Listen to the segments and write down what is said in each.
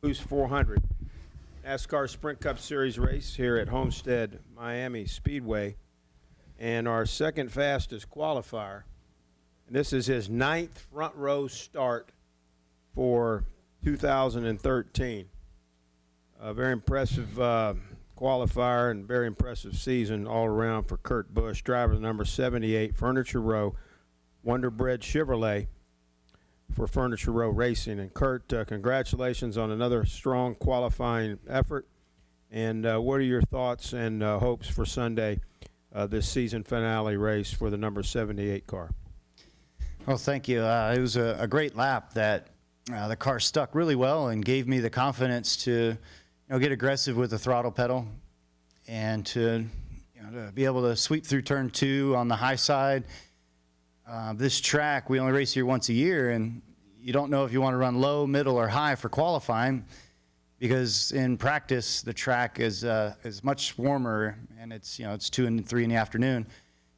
Boost 400 NASCAR Sprint Cup Series race here at Homestead Miami Speedway, and our second fastest qualifier. And this is his 9th front row start for 2013. A very impressive qualifier and very impressive season all around for Kurt Busch, driver number 78, Furniture Row, Wonder Bread Chevrolet for Furniture Row Racing. And Kurt, congratulations on another strong qualifying effort. And what are your thoughts and hopes for Sunday, this season finale race for the number 78 car? Well, thank you. It was a great lap that the car stuck really well and gave me the confidence to get aggressive with the throttle pedal and to be able to sweep through turn 2 on the high side. This track, we only race here once a year, and you don't know if you want to run low, middle, or high for qualifying, because in practice the track is much warmer, and it's 2 and 3 in the afternoon,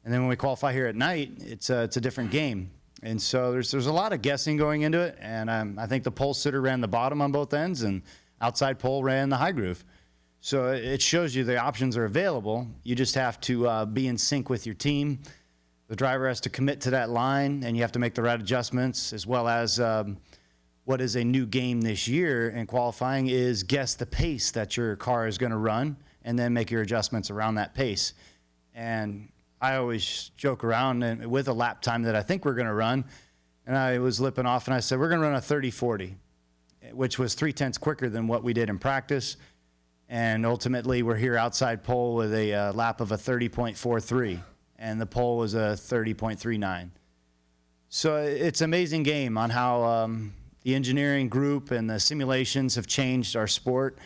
and then when we qualify here at night, it's a different game. And so there's a lot of guessing going into it, and I think the pole sitter ran the bottom on both ends, and outside pole ran the high groove. So it shows you the options are available. You just have to be in sync with your team. The driver has to commit to that line, and you have to make the right adjustments, as well as what is a new game this year in qualifying is guess the pace that your car is going to run and then make your adjustments around that pace. And I always joke around with a lap time that I think we're going to run, and I was lipping off and I said, we're going to run a 30-40, which was 0.3 quicker than what we did in practice. And ultimately, we're here outside pole with a lap of a 30.43. And the pole was a 30.39. So it's an amazing game on how the engineering group and the simulations have changed our sport,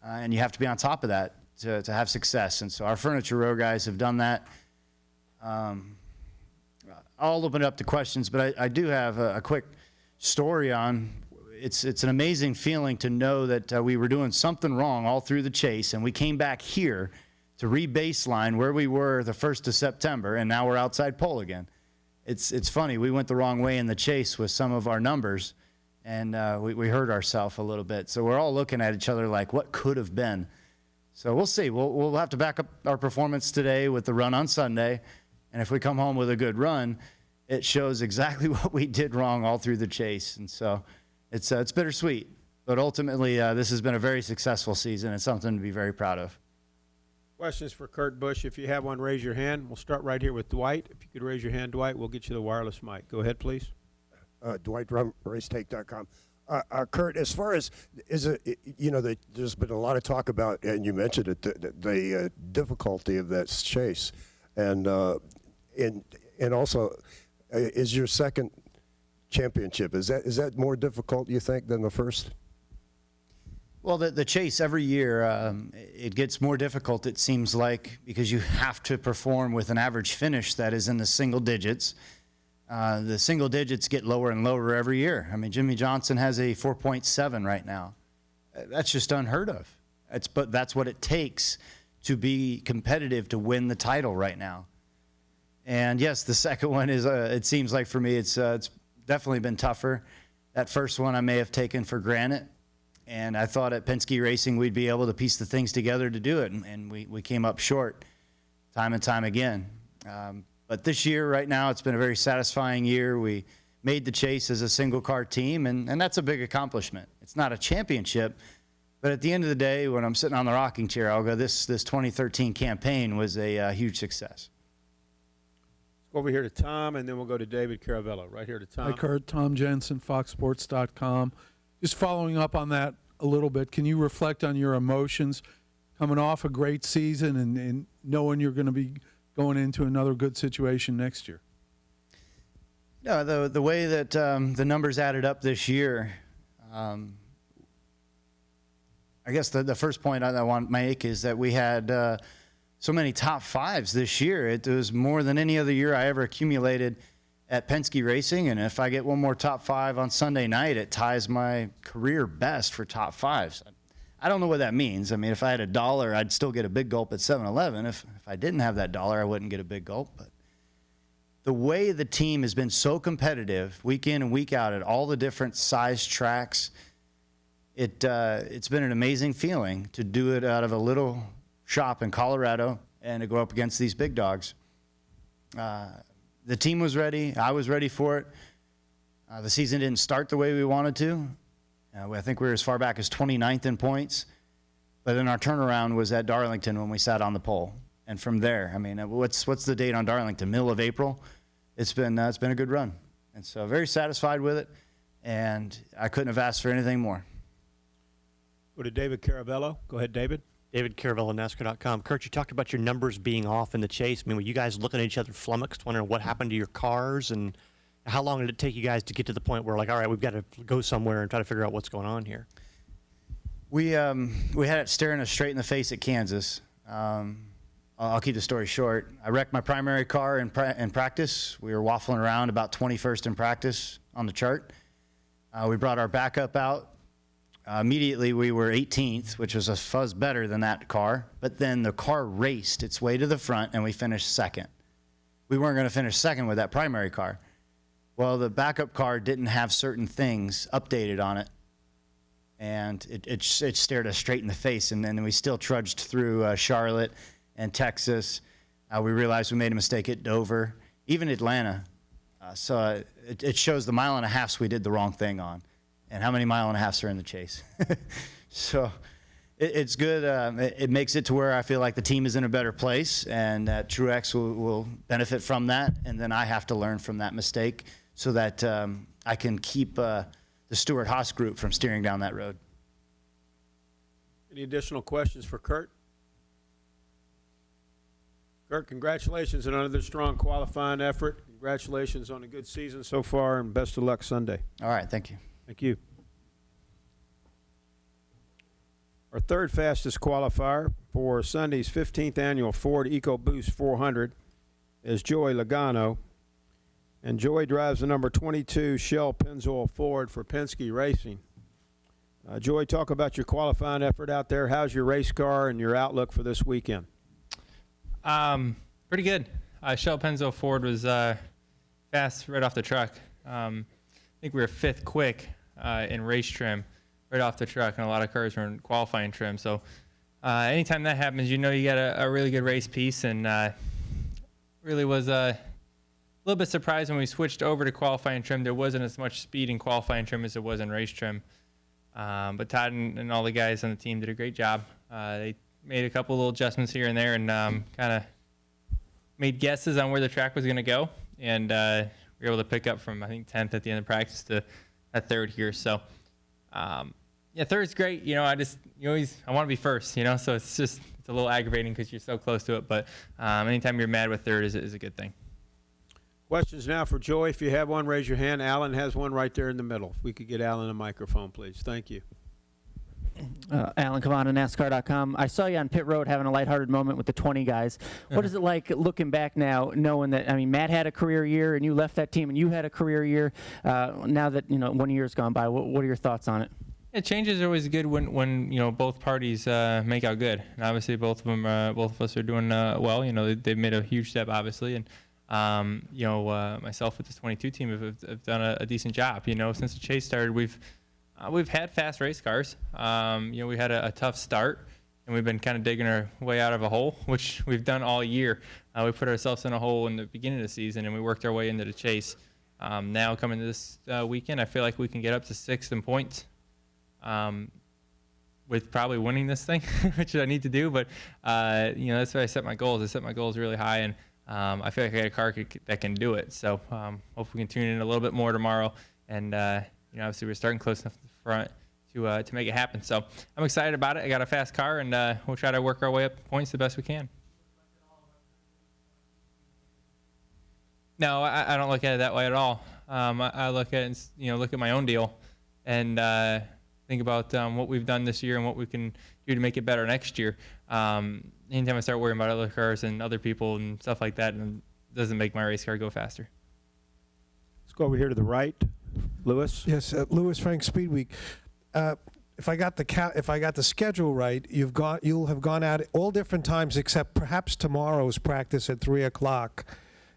and you have to be on top of that to have success. And so our Furniture Row guys have done that. I'll open it up to questions, but I do have a quick story on it's an amazing feeling to know that we were doing something wrong all through the chase, and we came back here to re-baseline where we were the 1st of September, and now we're outside pole again. It's funny. We went the wrong way in the chase with some of our numbers, and we hurt ourselves a little bit. So we're all looking at each other like, what could have been? So we'll see. We'll have to back up our performance today with the run on Sunday, and if we come home with a good run, it shows exactly what we did wrong all through the chase. And so it's bittersweet, but ultimately this has been a very successful season and something to be very proud of. Questions for Kurt Busch? If you have one, raise your hand. We'll start right here with Dwight. If you could raise your hand, Dwight, we'll get you the wireless mic. Go ahead, please. Dwight from Racetake.com. Kurt, as far as there's been a lot of talk about, and you mentioned it, the difficulty of that chase, and also is your second championship, is that more difficult, you think, than the first? Well, the chase every year, it gets more difficult, it seems like, because you have to perform with an average finish that is in the single digits. The single digits get lower and lower every year. I mean, Jimmy Johnson has a 4.7 right now. That's just unheard of. But that's what it takes to be competitive to win the title right now. And yes, the second one is, it seems like for me, it's definitely been tougher. That first one I may have taken for granted. And I thought at Penske Racing we'd be able to piece the things together to do it, and we came up short time and time again. But this year, right now, it's been a very satisfying year. We made the chase as a single-car team, and that's a big accomplishment. It's not a championship, but at the end of the day, when I'm sitting on the rocking chair, I'll go, this 2013 campaign was a huge success. Let's go over here to Tom, and then we'll go to David Caravello. Right here to Tom. Hi, Kurt. Tom Jensen, FoxSports.com. Just following up on that a little bit, can you reflect on your emotions coming off a great season and knowing you're going to be going into another good situation next year? No, the way that the numbers added up this year, I guess the first point I want to make is that we had so many top fives this year. It was more than any other year I ever accumulated at Penske Racing, and if I get one more top 5 on Sunday night, it ties my career best for top 5s. I don't know what that means. I mean, if I had $1, I'd still get a big gulp at 7-Eleven. If I didn't have that $1, I wouldn't get a big gulp. But the way the team has been so competitive week in and week out at all the different size tracks, It's been an amazing feeling to do it out of a little shop in Colorado and to go up against these big dogs. The team was ready. I was ready for it. The season didn't start the way we wanted to. I think we were as far back as 29th in points. But then our turnaround was at Darlington when we sat on the pole. And from there, I mean, what's the date on Darlington? Middle of April? It's been a good run. And so very satisfied with it. And I couldn't have asked for anything more. Go to David Caravello. Go ahead, David. David Caravello, NASCAR.com. Kurt, you talked about your numbers being off in the chase. I mean, were you guys looking at each other flummoxed, wondering what happened to your cars? And how long did it take you guys to get to the point where, like, all right, we've got to go somewhere and try to figure out what's going on here? We had it staring us straight in the face at Kenseth. I'll keep the story short. I wrecked my primary car in practice. We were waffling around about 21st in practice on the chart. We brought our backup out. Immediately, we were 18th, which was a fuzz better than that car. But then the car raced its way to the front, and we finished second. We weren't going to finish second with that primary car. Well, the backup car didn't have certain things updated on it, and it stared us straight in the face. And then we still trudged through Charlotte and Texas. We realized we made a mistake at Dover, even Atlanta. So it shows the mile and a halfs we did the wrong thing on. And how many mile and a halfs are in the chase? So it's good. It makes it to where I feel like the team is in a better place, and that Truex will benefit from that. And then I have to learn from that mistake so that I can keep the Stewart-Haas group from steering down that road. Any additional questions for Kurt? Kurt, congratulations on another strong qualifying effort. Congratulations on a good season so far, and best of luck Sunday. All right, thank you. Thank you. Our third fastest qualifier for Sunday's 15th annual Ford Ecoboost 400 is Joey Logano. And Joey drives the number 22 Shell Pennzoil Ford for Penske Racing. Joey, talk about your qualifying effort out there. How's your race car and your outlook for this weekend? Pretty good. Shell Pennzoil Ford was fast right off the truck. I think we were 5th quick in race trim right off the truck, and a lot of cars were in qualifying trim. So anytime that happens, you know you got a really good race piece, and really was a little bit surprised when we switched over to qualifying trim. There wasn't as much speed in qualifying trim as there was in race trim. But Todd and all the guys on the team did a great job. They made a couple little adjustments here and there, and kind of made guesses on where the track was going to go, and we were able to pick up from, I think, 10th at the end of practice to a 3rd here. So yeah, 3rd's great. You know, I want to be first, you know, so it's a little aggravating because you're so close to it, but anytime you're mad with 3rd is a good thing. Questions now for Joey. If you have one, raise your hand. Alan has one right there in the middle. If we could get Alan a microphone, please. Thank you. Alan Cavana, NASCAR.com. I saw you on pit road having a lighthearted moment with the 20 guys. What is it like looking back now, knowing that, I mean, Matt had a career year and you left that team and you had a career year. Now that, you know, 1 year's gone by, what are your thoughts on it? Yeah, changes are always good when you know, both parties make out good. And obviously both of us are doing well. You know, they've made a huge step, obviously. And you know, myself with the 22 team have done a decent job. You know, since the chase started, we've had fast race cars. You know, we had a tough start, and we've been kind of digging our way out of a hole, which we've done all year. We put ourselves in a hole in the beginning of the season, and we worked our way into the chase. Now coming to this weekend, I feel like we can get up to 6th in points with probably winning this thing, which I need to do. But, you know, that's why I set my goals. I set my goals really high, and I feel like I got a car that can do it. So hopefully we can tune in a little bit more tomorrow. And, you know, obviously we're starting close enough to the front to make it happen. So I'm excited about it. I got a fast car, and we'll try to work our way up points the best we can. No, I don't look at it that way at all. I look at it, you know, look at my own deal, and think about what we've done this year and what we can do to make it better next year. Anytime I start worrying about other cars and other people and stuff like that, and it doesn't make my race car go faster. Let's go over here to the right. Lewis? Yes, Lewis Frank Speed Week. If I got the schedule right, you'll have gone out all different times except perhaps tomorrow's practice at 3 o'clock.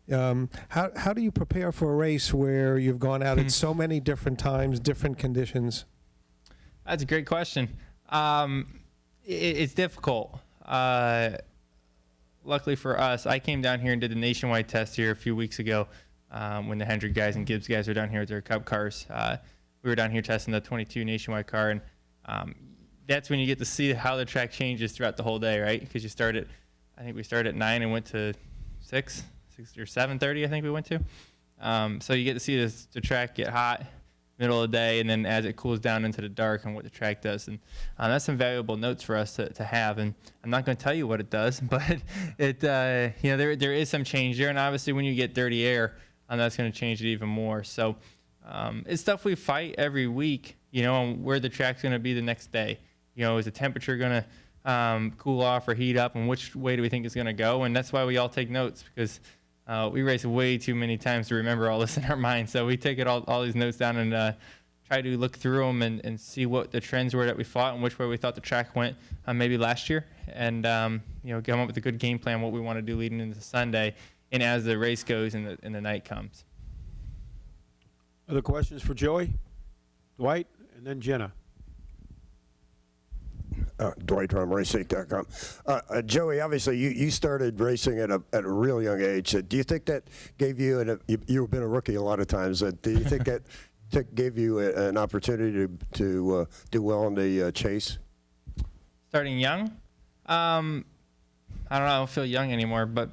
How do you prepare for a race where you've gone out at so many different times, different conditions? That's a great question. It's difficult. Luckily for us, I came down here and did the nationwide test here a few weeks ago when the Hendrick guys and Gibbs guys were down here with their Cup cars. We were down here testing the 22 nationwide car, and that's when you get to see how the track changes throughout the whole day, right? Because I think we started at 9 and went to 6 or 7:30, I think we went to. So you get to see the track get hot, middle of the day, and then as it cools down into the dark and what the track does. And that's some valuable notes for us to have. And I'm not going to tell you what it does, but there is some change there. And obviously when you get dirty air, that's going to change it even more. So it's stuff we fight every week, on where the track's going to be the next day. Is the temperature going to cool off or heat up, and which way do we think it's going to go? And that's why we all take notes, because we race way too many times to remember all this in our mind. So we take all these notes down and try to look through them and see what the trends were that we fought and which way we thought the track went maybe last year, and come up with a good game plan, what we want to do leading into Sunday and as the race goes and the night comes. Other questions for Joey? Dwight, and then Jenna. Dwight from racing.com. Joey, obviously you started racing at a real young age. Do you think that gave you, you've been a rookie a lot of times, do you think that gave you an opportunity to do well in the chase? Starting young? I don't know, I don't feel young anymore, but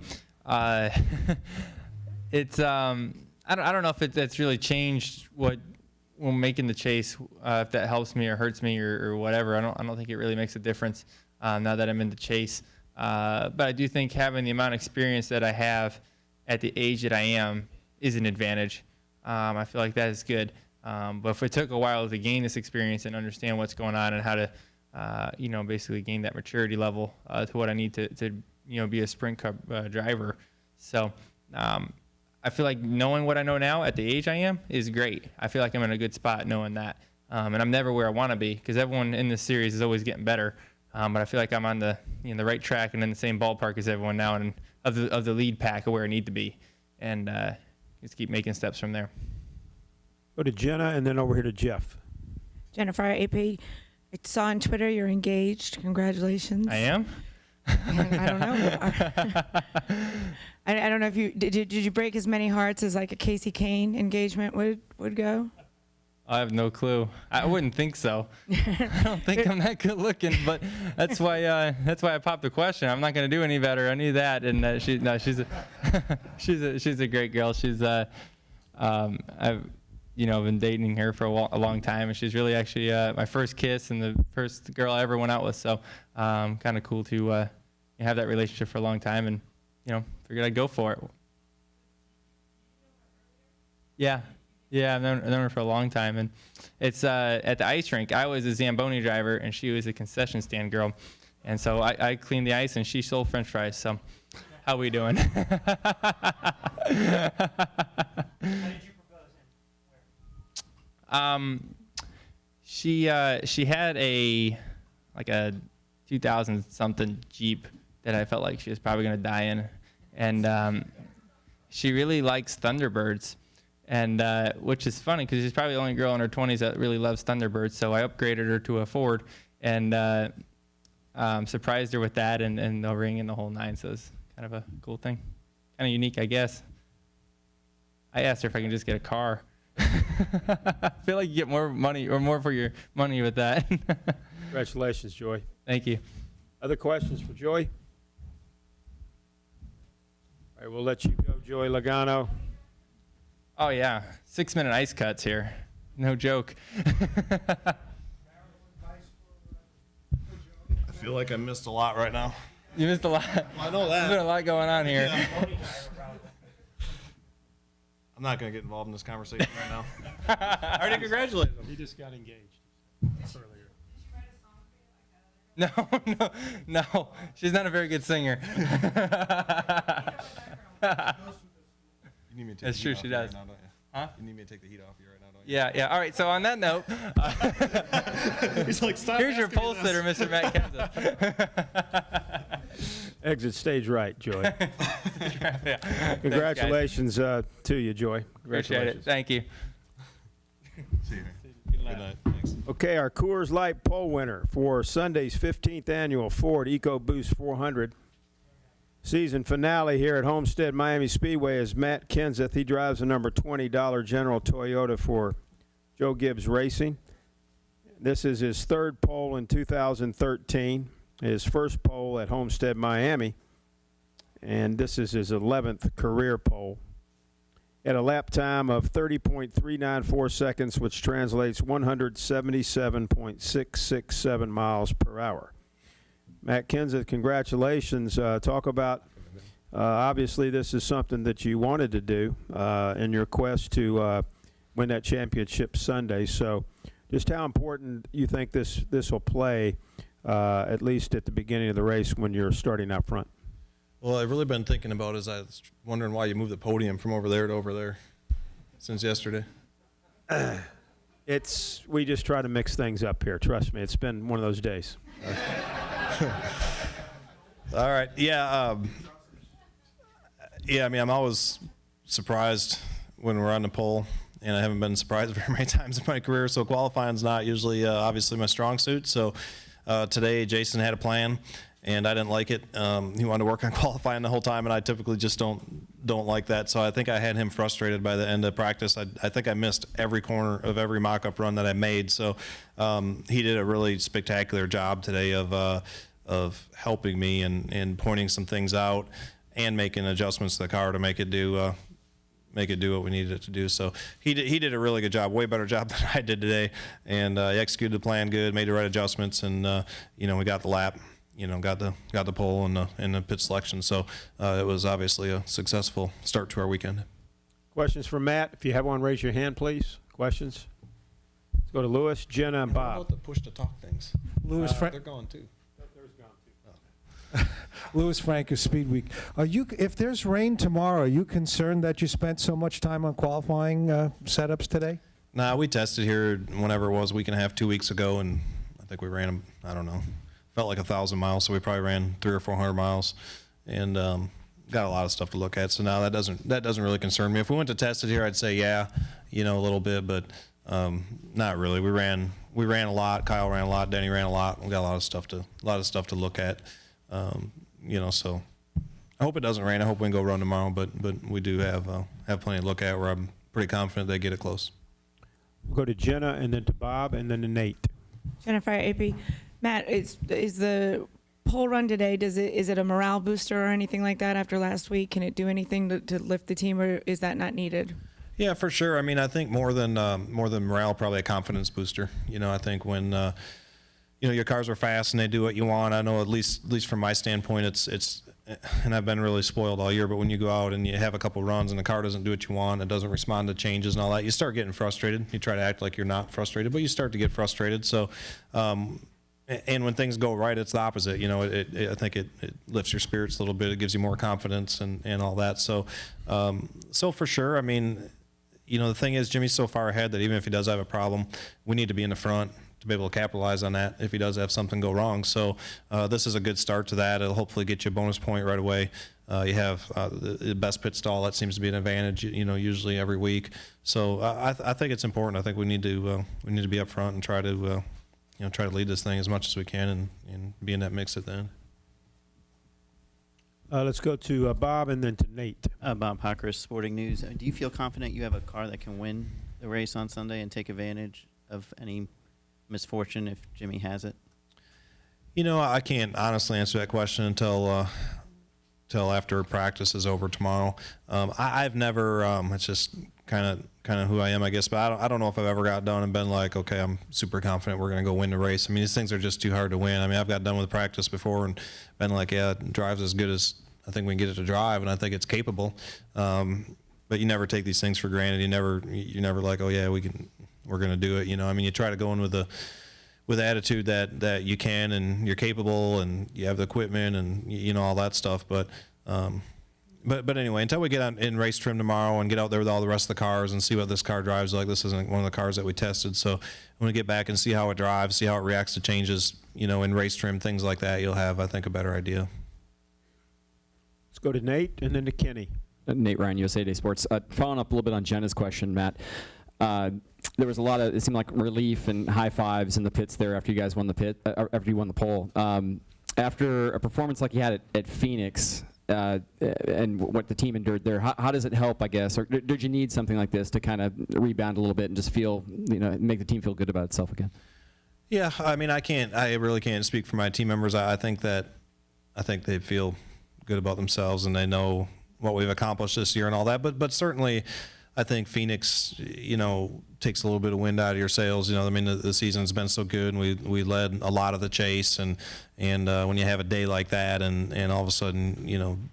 it's, I don't know if that's really changed when making the chase, if that helps me or hurts me or whatever. I don't think it really makes a difference now that I'm in the chase. But I do think having the amount of experience that I have at the age that I am is an advantage. I feel like that is good. But if it took a while to gain this experience and understand what's going on and how to, basically gain that maturity level to what I need to be a Sprint Cup driver. So I feel like knowing what I know now at the age I am is great. I feel like I'm in a good spot knowing that. And I'm never where I want to be, because everyone in this series is always getting better. But I feel like I'm on the right track and in the same ballpark as everyone now, and of the lead pack of where I need to be. And just keep making steps from there. Go to Jenna and then over here to Jeff. Jennifer, AP, I saw on Twitter you're engaged. Congratulations. I am? I don't know. I don't know if you did you break as many hearts as like a Casey Kane engagement would go? I have no clue. I wouldn't think so. I don't think I'm that good looking, but that's why I popped the question. I'm not going to do any better. I knew that, and she's a great girl. She's I've been dating her for a long time, and she's really actually my first kiss and the first girl I ever went out with. So kind of cool to have that relationship for a long time, and figured I'd go for it. Yeah, I've known her for a long time, and it's at the ice rink. I was a Zamboni driver, and she was a concession stand girl, and so I cleaned the ice, and she sold French fries. So, how we doing? How did you propose him? She had a 2000 something Jeep that I felt like she was probably gonna die in, and she really likes Thunderbirds. And which is funny, because she's probably the only girl in her 20s that really loves Thunderbirds. So I upgraded her to a Ford and surprised her with that and the ring and the whole nine. So it's kind of a cool thing. Kind of unique, I guess. I asked her if I can just get a car. I feel like you get more money or more for your money with that. Congratulations, Joy. Thank you. Other questions for Joy? All right, we'll let you go, Joy Logano. Oh, yeah. 6-minute ice cuts here. No joke. I feel like I missed a lot right now. You missed a lot. I know that. There's been a lot going on here. Yeah. I'm not going to get involved in this conversation right now. I already congratulated him. He just got engaged earlier. No. She's not a very good singer. You need me to take That's the true, heat off she you does. Right now, don't you? Huh? You need me to take the heat off you right now, don't you? Yeah. All right, so on that note, He's like, stop. here's your asking me pole this." sitter, Mr. Matt Kenseth. Exit stage right, Joy. Yeah. Congratulations to you, Joy. Appreciate it. Thank you. See you. Good Good luck. night. Thanks. Okay, our Coors Light pole winner for Sunday's 15th annual Ford Ecoboost 400 season finale here at Homestead Miami Speedway is Matt Kenseth. He drives the number 20 General Toyota for Joe Gibbs Racing. This is his third pole in 2013, his first pole at Homestead Miami, and this is his 11th career pole. At a lap time of 30.394 seconds, which translates 177.667 miles per hour. Matt Kenseth, congratulations. Talk about, obviously this is something that you wanted to do in your quest to win that championship Sunday. So just how important you think this will play, at least at the beginning of the race when you're starting out front? Well, I've really been thinking about is I was wondering why you moved the podium from over there to over there since yesterday. We just try to mix things up here. Trust me, it's been one of those days. All right. Yeah. I mean, I'm always surprised when we're on the pole, and I haven't been surprised very many times in my career. So qualifying's not usually obviously my strong suit. So today Jason had a plan, and I didn't like it. He wanted to work on qualifying the whole time, and I typically just don't like that. So I think I had him frustrated by the end of practice. I think I missed every corner of every mock-up run that I made. So he did a really spectacular job today of helping me and pointing some things out and making adjustments to the car to make it do what we needed it to do. So he did a really good job, way better job than I did today, and he executed the plan good, made the right adjustments, and we got the lap. Got the pole in the pit selection. So it was obviously a successful start to our weekend. Questions for Matt? If you have one, raise your hand, please. Questions? Let's go to Lewis, Jenna, and How Bob. about the push-to-talk things? Louis Frank. They're gone too. Louis Frank of Speed Week. If there's rain tomorrow, are you concerned that you spent so much time on qualifying setups today? Nah, we tested here whenever it was, a week and a half, 2 weeks ago, and I think we ran, I don't know, felt like 1,000 miles, so we probably ran 300 or 400 miles, and got a lot of stuff to look at. So now that doesn't really concern me. If we went to test it here, I'd say yeah, a little bit, but not really. We ran a lot. Kyle ran a lot. Denny ran a lot. We got a lot of stuff to look at. So I hope it doesn't rain. I hope we can go run tomorrow, but we do have plenty to look at where I'm pretty confident they get it close. We'll go to Jenna, and then to Bob, and then to Nate. Jennifer, AP. Matt, is the pole run today, is it a morale booster or anything like that after last week? Can it do anything to lift the team, or is that not needed? Yeah, for sure. I mean, I think more than morale, probably a confidence booster. I think when your cars are fast and they do what you want. I know at least from my standpoint, it's and I've been really spoiled all year. But when you go out and you have a couple runs and the car doesn't do what you want, it doesn't respond to changes and all that, you start getting frustrated. You try to act like you're not frustrated, but you start to get frustrated. So. And when things go right, it's the opposite. I think it lifts your spirits a little bit. It gives you more confidence and all that. So, so for sure. I mean, the thing is, Jimmy's so far ahead that even if he does have a problem, we need to be in the front to be able to capitalize on that if he does have something go wrong. So this is a good start to that. It'll hopefully get you a bonus point right away. You have the best pit stall. That seems to be an advantage, usually every week. So I think it's important. I think we need to be up front and try to lead this thing as much as we can and be in that mix at the end. Let's go to Bob, and then to Nate. Bob Hockers, Sporting News. Do you feel confident you have a car that can win the race on Sunday and take advantage of any misfortune if Jimmy has it? I can't honestly answer that question until after practice is over tomorrow. I've never. It's just kind of who I am, I guess. But I don't know if I've ever got done and been like, okay, I'm super confident we're going to go win the race. I mean, these things are just too hard to win. I mean, I've got done with practice before and been like, yeah, it drives as good as I think we can get it to drive, and I think it's capable. But you never take these things for granted. You're never like, oh yeah, we're going to do it. I mean, you try to go in with the attitude that you can and you're capable and you have the equipment and all that stuff. But anyway, until we get out in race trim tomorrow and get out there with all the rest of the cars and see what this car drives like, this isn't one of the cars that we tested. So when we get back and see how it drives, see how it reacts to changes, in race trim, things like that, you'll have, I think, a better idea. Let's go to Nate, and then to Kenny. Nate Ryan, USA Today Sports. Following up a little bit on Jenna's question, Matt. there was a lot of, it seemed like relief and high fives in the pits there after you guys won the after you won the pole. After a performance like you had at Phoenix, and what the team endured there, how does it help, I guess, or did you need something like this to kind of rebound a little bit and just feel, make the team feel good about itself again? Yeah, I mean, I really can't speak for my team members. I think they feel good about themselves and they know what we've accomplished this year and all that. But certainly, I think Phoenix, takes a little bit of wind out of your sails. I mean, the season's been so good, and we led a lot of the chase, and when you have a day like that, and all of a sudden,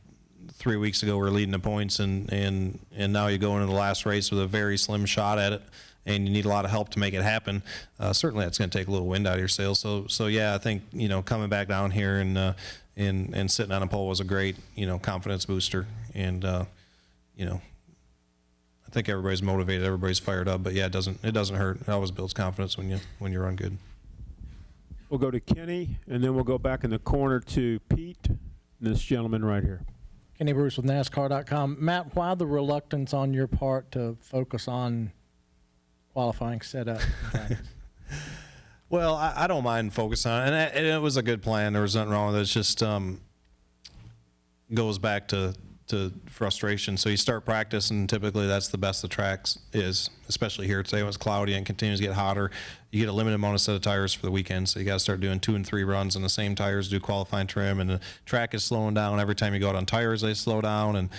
3 weeks ago we're leading the points, and now you go into the last race with a very slim shot at it, and you need a lot of help to make it happen. Certainly, that's going to take a little wind out of your sails. So yeah, I think coming back down here and sitting on a pole was a great confidence booster, and I think everybody's motivated, everybody's fired up, but yeah, it doesn't hurt. It always builds confidence when you run good. We'll go to Kenny, and then we'll go back in the corner to Pete, and this gentleman right here. Kenny Bruce with NASCAR.com. Matt, why the reluctance on your part to focus on qualifying setup? Well, I don't mind focusing on it, and it was a good plan. There was nothing wrong with it. It's just goes back to frustration. So you start practice, and typically that's the best the tracks is, especially here today when it's cloudy and continues to get hotter. You get a limited amount of set of tires for the weekend, so you got to start doing 2 and 3 runs on the same tires, do qualifying trim, and the track is slowing down. Every time you go out on tires, they slow down, and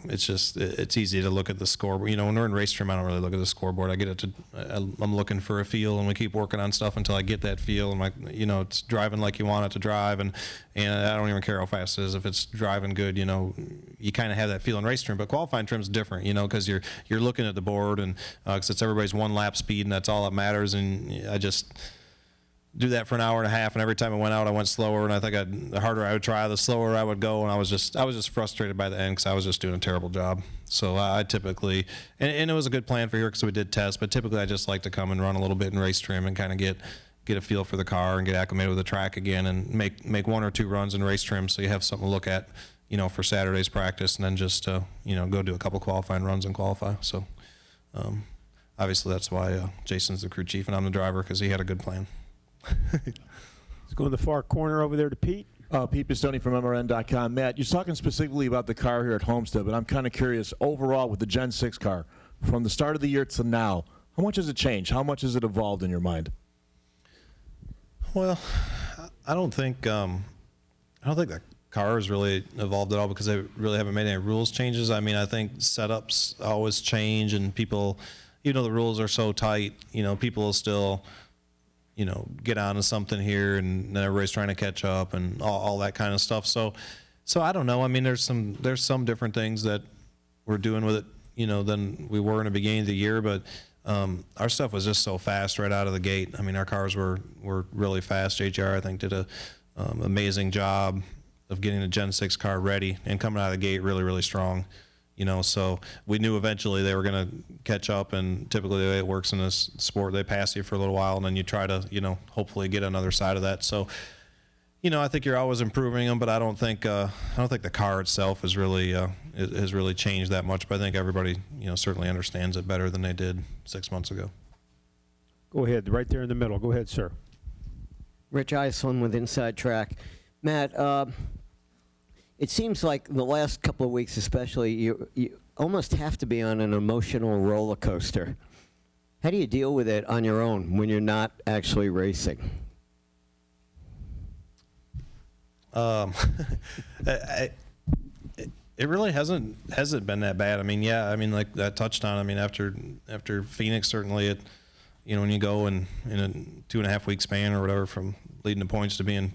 it's easy to look at the scoreboard. When we're in race trim, I don't really look at the scoreboard. I'm looking for a feel, and we keep working on stuff until I get that feel. And it's driving like you want it to drive, and I don't even care how fast it is. If it's driving good, you kind of have that feel in race trim. But qualifying trim's different, because you're looking at the board, and because it's everybody's 1 lap speed, and that's all that matters. And I just do that for an hour and a half, and every time I went out, I went slower, and I think the harder I would try, the slower I would go, and I was just frustrated by the end because I was just doing a terrible job. So I typically, and it was a good plan for here because we did test, but typically I just like to come and run a little bit in race trim and kind of get a feel for the car and get acclimated with the track again, and make 1 or 2 runs in race trim so you have something to look at, for Saturday's practice, and then just go do a couple qualifying runs and qualify. So obviously that's why Jason's the crew chief and I'm the driver, because he had a good plan. Let's go in the far corner over there to Pete. Pete Pistone from MRN.com. Matt, you're talking specifically about the car here at Homestead, but I'm kind of curious, overall with the Gen 6 car, from the start of the year to now, how much has it changed? How much has it evolved in your mind? Well, I don't think the car has really evolved at all because they really haven't made any rules changes. I mean, I think setups always change, and people, even though the rules are so tight, people will still get onto something here, and then everybody's trying to catch up and all that kind of stuff. So I don't know. I mean, there's some different things that we're doing with it, than we were in the beginning of the year. But our stuff was just so fast right out of the gate. I mean, our cars were really fast. JGR, I think, did a amazing job of getting the Gen 6 car ready and coming out of the gate really, really strong. So we knew eventually they were going to catch up, and typically the way it works in this sport, they pass you for a little while, and then you try to, hopefully get another side of that. So, I think you're always improving them, but I don't think the car itself has really changed that much. But I think everybody, certainly understands it better than they did 6 months ago. Go ahead, right there in the middle. Go ahead, sir. Rich Iceland with Inside Track. Matt, it seems like the last couple of weeks especially, you almost have to be on an emotional roller coaster. How do you deal with it on your own when you're not actually racing? It really hasn't been that bad. I mean, yeah, I mean, like that touchdown, I mean, after Phoenix, certainly it, when you go in a 2.5 week span or whatever from leading the points to being,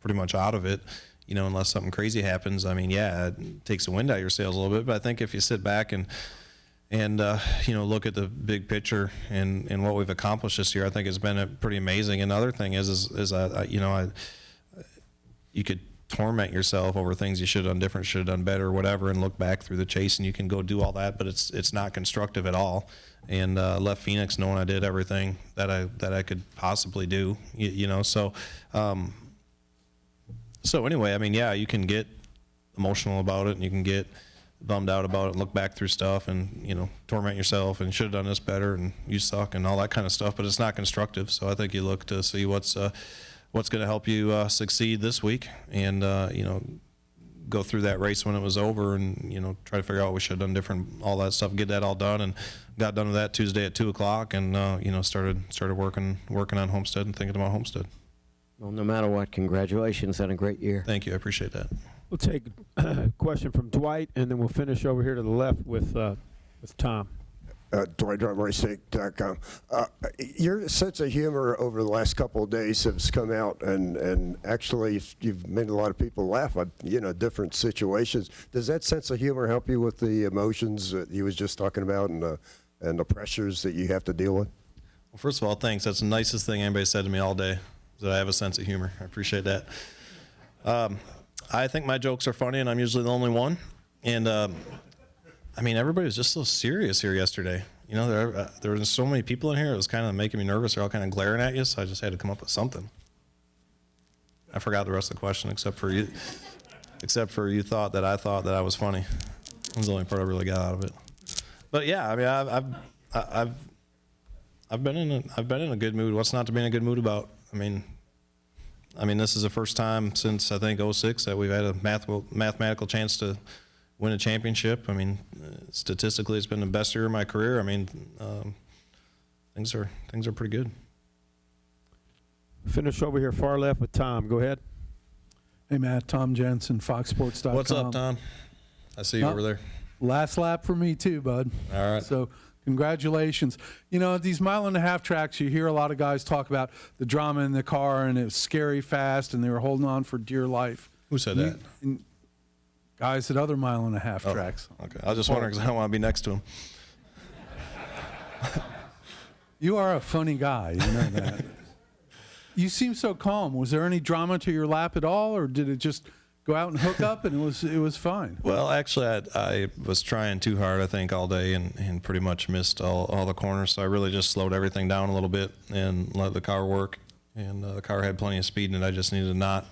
pretty much out of it, unless something crazy happens. I mean, yeah, it takes the wind out of your sails a little bit, but I think if you sit back and look at the big picture and what we've accomplished this year, I think it's been pretty amazing. And the other thing is you could torment yourself over things you should have done different, should have done better, or whatever, and look back through the chase, and you can go do all that, but it's not constructive at all. And left Phoenix knowing I did everything that I could possibly do, So anyway, I mean, yeah, you can get emotional about it, and you can get bummed out about it, look back through stuff and, you know, torment yourself and should have done this better and you suck and all that kind of stuff, but it's not constructive. So I think you look to see what's going to help you succeed this week and, you know, go through that race when it was over and, you know, try to figure out what we should have done different, all that stuff, get that all done, and got done with that Tuesday at 2 o'clock and, you know, started working on Homestead and thinking about Homestead. Well, no matter what, congratulations on a great year. Thank you. I appreciate that. We'll take a question from Dwight, and then we'll finish over here to the left with Tom. Dwight on racetake.com. Your sense of humor over the last couple of days has come out, and actually you've made a lot of people laugh. You know, different situations. Does that sense of humor help you with the emotions that you was just talking about and the pressures that you have to deal with? Well, first of all, thanks. That's the nicest thing anybody said to me all day, is that I have a sense of humor. I appreciate that. I think my jokes are funny, and I'm usually the only one. And I mean, everybody was just so serious here yesterday. You know, there were so many people in here. It was kind of making me nervous. They're all kind of glaring at you, so I just had to come up with something. I forgot the rest of the question, except for you thought that I was funny. That was the only part I really got out of it. But yeah, I mean, I've been in a good mood. What's not to be in a good mood about? I mean, this is the first time since I think '06 that we've had a mathematical chance to win a championship. I mean, statistically, it's been the best year of my career. I mean, things are pretty good. Finish over here far left with Tom. Go ahead. Hey, Matt, Tom Jensen, FoxSports.com. What's up, Tom? I see you over there. Last lap for me too, bud. All right. So congratulations. You know, at these 1.5 mile tracks, you hear a lot of guys talk about the drama in the car and it was scary fast and they were holding on for dear life. Who said that? Guys at other 1.5 mile tracks. Okay. I was just wondering because I don't want to be next to him. You are a funny guy, you know that. You seem so calm. Was there any drama to your lap at all, or did it just go out and hook up and it was fine? Well, actually, I was trying too hard, I think, all day and pretty much missed all the corners. So I really just slowed everything down a little bit and let the car work. And the car had plenty of speed, and I just needed to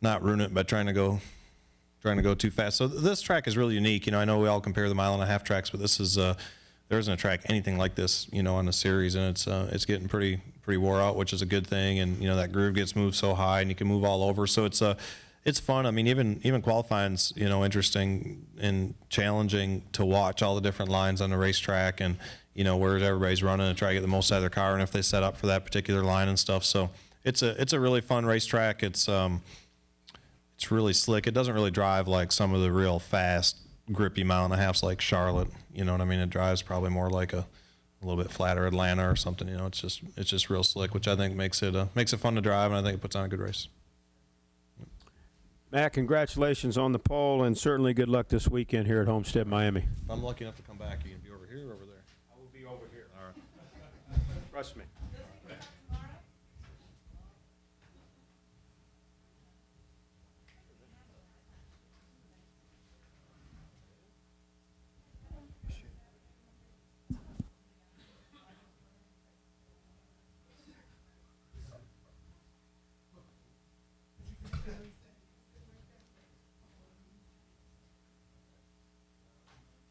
not ruin it by trying to go too fast. So this track is really unique. You know, I know we all compare the 1.5 mile tracks, but this is there isn't a track anything like this, you know, on the series, and it's getting pretty wore out, which is a good thing. And you know, that groove gets moved so high, and you can move all over. So it's fun. I mean, even qualifying's, you know, interesting and challenging to watch all the different lines on the racetrack, and you know, where everybody's running and try to get the most out of their car, and if they set up for that particular line and stuff. So it's a really fun racetrack. It's really slick. It doesn't really drive like some of the real fast, grippy 1.5 miles like Charlotte. You know what I mean? It drives probably more like a little bit flatter Atlanta or something. You know, it's just real slick, which I think makes it fun to drive, and I think it puts on a good race. Matt, congratulations on the pole, and certainly good luck this weekend here at Homestead, Miami. If I'm lucky enough to come back, you can be over here or over there? I will be over here. All right. Trust me.